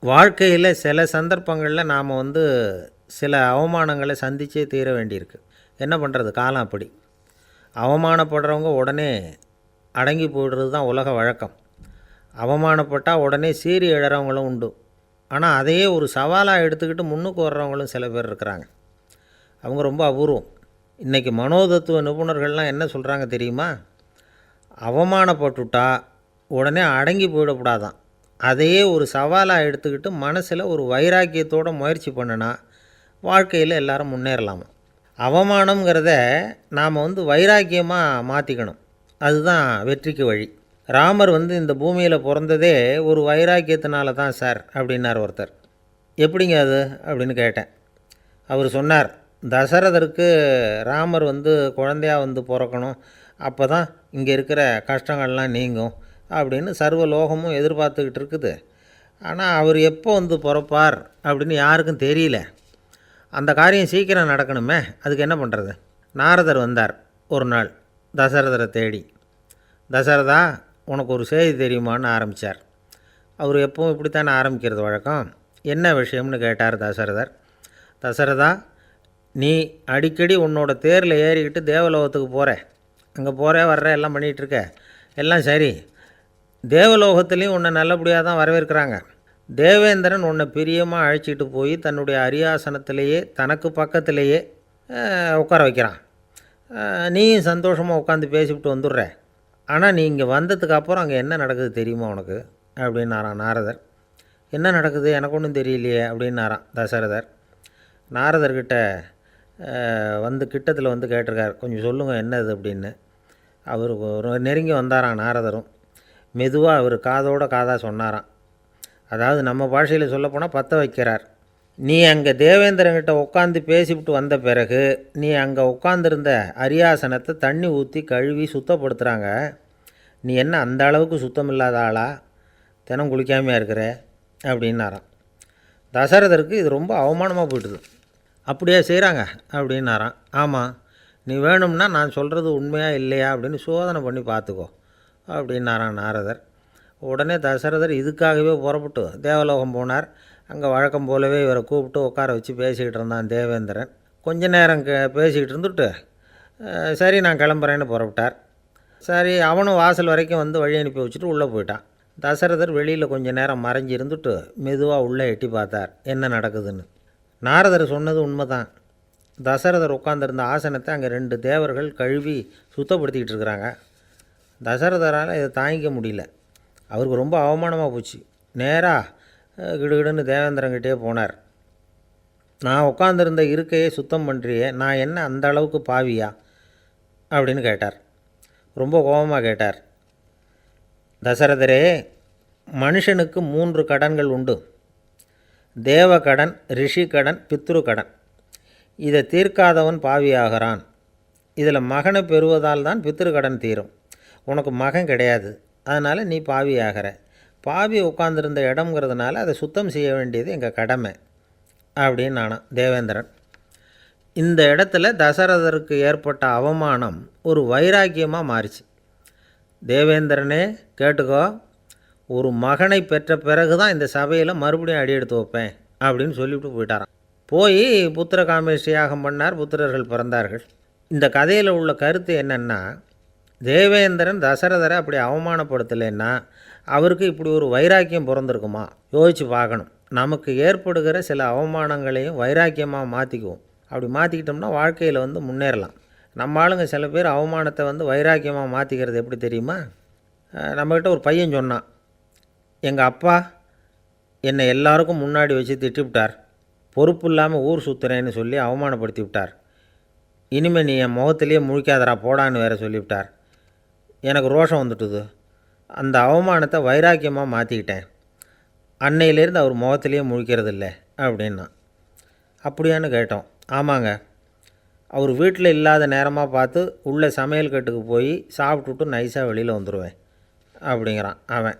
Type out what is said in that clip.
வாழ்க்கையில் சில சந்தர்ப்பங்களில் நாம் சில அவமானங்களை சந்தித்தே தீர வேண்டியிருக்கு. என்ன பண்ணுறது, காலம் அப்படி. அவமானப்படுறவங்க உடனே அடங்கி போய்டுறது தான் உலக வழக்கம். அவமானப்பட்டால் உடனே சீறி எழறவங்களும் உண்டு. ஆனால் அதையே ஒரு சவாலாக எடுத்துக்கிட்டு முன்னுக்கு வர்றவங்களும் சில பேர் இருக்கிறாங்க. அவங்க ரொம்ப அபூர்வம். இன்றைக்கி மனோதத்துவ நிபுணர்கள்லாம் என்ன சொல்கிறாங்க தெரியுமா? அவமானப்பட்டுட்டா உடனே அடங்கி போயிடக்கூடாதான். அதையே ஒரு சவாலாக எடுத்துக்கிட்டு மனசில் ஒரு வைராக்கியத்தோடு முயற்சி பண்ணினா வாழ்க்கையில் எல்லோரும் முன்னேறலாமா. அவமானங்கிறத நாம் வைராக்கியமாக மாற்றிக்கணும். அதுதான் வெற்றிக்கு வழி. ராமர் இந்த பூமியில் பிறந்ததே ஒரு வைராக்கியத்தினால தான் சார் அப்படின்னார் ஒருத்தர். எப்படிங்க அது அப்படின்னு கேட்டேன். அவர் சொன்னார், தசரதருக்கு ராமர் குழந்தையாக பிறக்கணும், அப்போ தான் இங்கே இருக்கிற கஷ்டங்கள்லாம் நீங்கும் அப்படின்னு சர்வ லோகமும் எதிர்பார்த்துக்கிட்டு இருக்குது. ஆனால் அவர் எப்போ பிறப்பார் அப்படின்னு யாருக்கும் தெரியல. அந்த காரியம் சீக்கிரம் நடக்கணுமே, அதுக்கு என்ன பண்ணுறது? நாரதர் வந்தார் ஒரு நாள் தசரதரை தேடி. தசரதா, உனக்கு ஒரு செய்தி தெரியுமான்னு ஆரம்பித்தார். அவர் எப்பவும் இப்படித்தானே ஆரம்பிக்கிறது வழக்கம். என்ன விஷயம்னு கேட்டார் தசரதர். தசரதா, நீ அடிக்கடி உன்னோட தேரில் ஏறிக்கிட்டு தேவலோகத்துக்கு போகிற, அங்கே போகிற வர்ற எல்லாம் பண்ணிகிட்ருக்க, எல்லாம் சரி. தேவலோகத்துலேயும் உன்னை நல்லபடியாக தான் வரவேற்கிறாங்க. தேவேந்திரன் உன்னை பிரியமாக அழைச்சிட்டு போய் தன்னுடைய அரியாசனத்திலேயே தனக்கு பக்கத்திலேயே உட்கார வைக்கிறான். நீயும் சந்தோஷமாக உட்காந்து பேசிவிட்டு வந்துடுற. ஆனால் நீ இங்கே வந்ததுக்கு அப்புறம் அங்கே என்ன நடக்குது தெரியுமா உனக்கு அப்படின்னாரான் நாரதர். என்ன நடக்குது எனக்கு ஒன்றும் தெரியலையே அப்படின்னாரான் தசரதர். நாரதர்கிட்ட கிட்டத்தில் கேட்டிருக்கார், கொஞ்சம் சொல்லுங்கள் என்னது அப்படின்னு. அவர் நெருங்கி வந்தாரான் நாரதரும். மெதுவாக அவர் காதோட காதாக சொன்னாராம். அதாவது நம்ம பாஷையில் சொல்லப்போனால் பற்ற வைக்கிறார். நீ அங்கே தேவேந்திரங்கிட்ட உட்காந்து பேசிவிட்டு வந்த பிறகு நீ அங்கே உட்காந்துருந்த அரியாசனத்தை தண்ணி ஊற்றி கழுவி சுத்தப்படுத்துகிறாங்க. நீ என்ன அந்த அளவுக்கு சுத்தம் இல்லாத ஆளா? தினம் குளிக்காமையாக இருக்கிற அப்படின்னாராம். தசரதருக்கு இது ரொம்ப அவமானமாக போய்ட்டுது. அப்படியே செய்கிறாங்க அப்படின்னாராம். ஆமாம், நீ வேணும்னா நான் சொல்கிறது உண்மையாக இல்லையா அப்படின்னு சோதனை பண்ணி பார்த்துக்கோ அப்படின்னாரான் நாரதர். உடனே தசரதர் இதுக்காகவே புறப்பட்டு தேவலோகம் போனார். அங்கே வழக்கம் போலவே இவரை கூப்பிட்டு உட்கார வச்சு பேசிக்கிட்டு இருந்தான் தேவேந்திரன். கொஞ்ச நேரம் பேசிக்கிட்டு இருந்துட்டு சரி நான் கிளம்புறேன்னு புறப்பட்டார். சரி, அவனும் வாசல் வரைக்கும் வழி அனுப்பி வச்சுட்டு உள்ளே போயிட்டான். தசரதர் வெளியில் கொஞ்சம் நேரம் மறைஞ்சி இருந்துட்டு மெதுவாக உள்ளே எட்டி பார்த்தார் என்ன நடக்குதுன்னு. நாரதர் சொன்னது உண்மை தான். தசரதர் உட்காந்துருந்த ஆசனத்தை அங்கே 2 தேவர்கள் கழுவி சுத்தப்படுத்திக்கிட்டு இருக்கிறாங்க. தசரதரால் இதை தாங்கிக்க முடியல. அவருக்கு ரொம்ப அவமானமாக போச்சு. நேராக கிடுகிடுன்னு தேவேந்திரங்கிட்டே போனார். நான் உட்காந்துருந்த இருக்கையை சுத்தம் பண்ணுறியே, நான் என்ன அந்த அளவுக்கு பாவியா அப்படின்னு கேட்டார். ரொம்ப கோபமாக கேட்டார். தசரதரே, மனுஷனுக்கு 3 கடன்கள் உண்டு. தேவ கடன், ரிஷி கடன், பித்ரு கடன். இதை தீர்க்காதவன் பாவியாகிறான். இதில் மகனை பெறுவதால் தான் பித்ரு கடன் தீரும். உனக்கு மகன் கிடையாது, அதனால் நீ பாவி ஆகிற. பாவி உட்காந்துருந்த இடம்ங்கிறதுனால அதை சுத்தம் செய்ய வேண்டியது எங்கள் கடமை அப்படின்னு நானான் தேவேந்திரன். இந்த இடத்துல தசரதருக்கு ஏற்பட்ட அவமானம் ஒரு வைராக்கியமாக மாறிச்சு. தேவேந்திரனே கேட்டுக்கோ, ஒரு மகனை பெற்ற பிறகு தான் இந்த சபையில் மறுபடியும் அடி எடுத்து வைப்பேன் அப்படின்னு சொல்லிவிட்டு போயிட்டாரான். போய் புத்திர காமேஷ்டி யாகம் பண்ணார். புத்திரர்கள் பிறந்தார்கள். இந்த கதையில் உள்ள கருத்து என்னென்னா, தேவேந்திரன் தசரதரை அப்படி அவமானப்படுத்தலைன்னா அவருக்கு இப்படி ஒரு வைராக்கியம் பிறந்திருக்குமா? யோசித்து பார்க்கணும். நமக்கு ஏற்படுகிற சில அவமானங்களையும் வைராக்கியமாக மாற்றிக்குவோம். அப்படி மாற்றிக்கிட்டோம்னா வாழ்க்கையில் முன்னேறலாம். நம்ம ஆளுங்க சில பேர் அவமானத்தை வைராக்கியமாக மாற்றிக்கிறது எப்படி தெரியுமா? நம்மக்கிட்ட ஒரு பையன் சொன்னான், எங்கள் அப்பா என்னை எல்லாருக்கும் முன்னாடி வச்சு திட்டிவிட்டார், பொறுப்பு இல்லாமல் ஊர் சுற்றுறேன்னு சொல்லி அவமானப்படுத்தி விட்டார். இனிமேல் நீ என் முகத்திலேயே முழிக்காதரா போடான்னு வேறு சொல்லிவிட்டார். எனக்கு ரோஷம் வந்துட்டுது. அந்த அவமானத்தை வைராக்கியமாக மாற்றிக்கிட்டேன். அன்னையிலேருந்து அவர் முகத்திலேயே முழிக்கிறது இல்லை அப்படின்னா. அப்படியான்னு கேட்டோம். ஆமாங்க, அவர் வீட்டில் இல்லாத நேரமாக பார்த்து உள்ளே சமையல் கட்டுக்கு போய் சாப்பிட்டுட்டு நைஸாக வெளியில் வந்துடுவேன் அப்படிங்கிறான் அவன்.